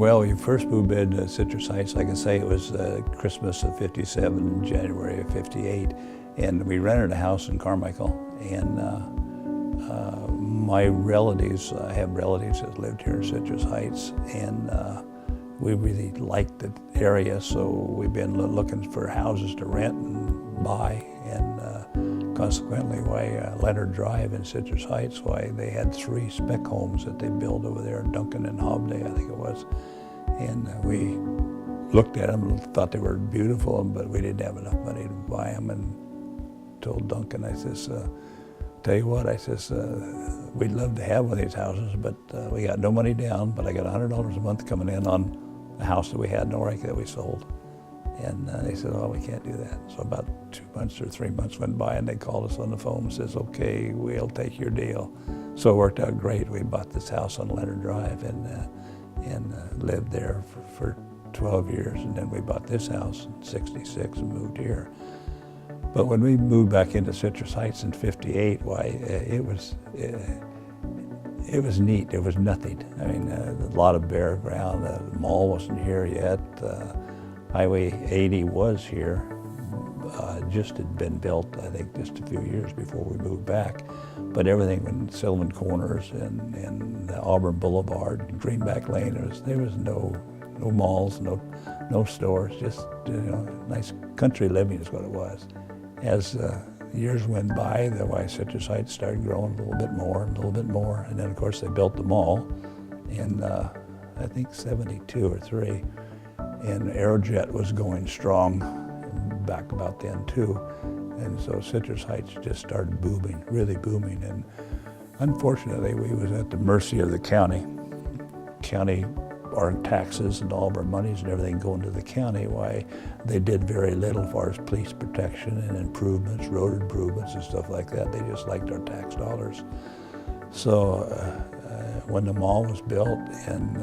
Well, we first moved into Citrus Heights, like I say, it was Christmas of '57, January of '58, and we rented a house in Carmichael. And my relatives, I have relatives that lived here in Citrus Heights, and we really liked the area, so we've been looking for houses to rent and buy, and consequently why Leonard Drive in Citrus Heights, why they had 3 spec homes that they built over there, Duncan and Hobday, I think it was. And we looked at them and thought they were beautiful, but we didn't have enough money to buy them, and told Duncan, I says, tell you what, I says, we'd love to have one of these houses, but we got no money down, but I got $100 a month coming in on the house that we had in Orica that we sold. And they said, oh, we can't do that. So about 2 months or 3 months went by, and they called us on the phone and says, okay, we'll take your deal. So it worked out great. We bought this house on Leonard Drive and lived there for 12 years. And then we bought this house in '66 and moved here. But when we moved back into Citrus Heights in '58, why, it was neat. There was nothing. I mean, a lot of bare ground. The mall wasn't here yet. Highway 80 was here, just had been built, I think, just a few years before we moved back. But everything in Silliman Corners and Auburn Boulevard and Greenback Lane, there was no malls, no stores, just nice country living is what it was. As years went by, the Citrus Heights started growing a little bit more, and then of course they built the mall in I think '72 or '3. And Aerojet was going strong back about then too. And so Citrus Heights just started booming, really booming. And unfortunately, we was at the mercy of the county. Our taxes and all of our monies and everything going to the county, why they did very little as far as police protection and improvements, road improvements and stuff like that. They just liked our tax dollars. So when the mall was built and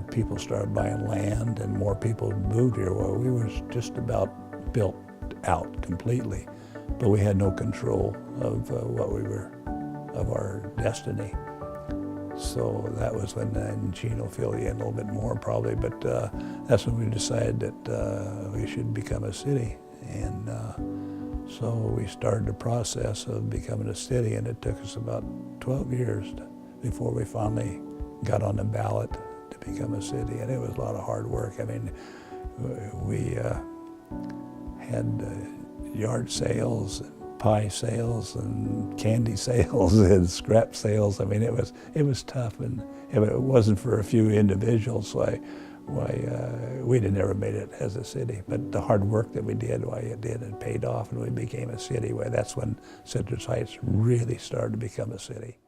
people started buying land and more people moved here, well, we was just about built out completely, but we had no control of our destiny. So that was when, and Gene will fill you in a little bit more probably, but that's when we decided that we should become a city. And so we started the process of becoming a city, and it took us about 12 years before we finally got on the ballot to become a city. And it was a lot of hard work. I mean, we had yard sales, and pie sales, and candy sales, and scrap sales. I mean, it was tough, and if it wasn't for a few individuals, we'd have never made it as a city. But the hard work that we did, it paid off, and we became a city. That's when Citrus Heights really started to become a city.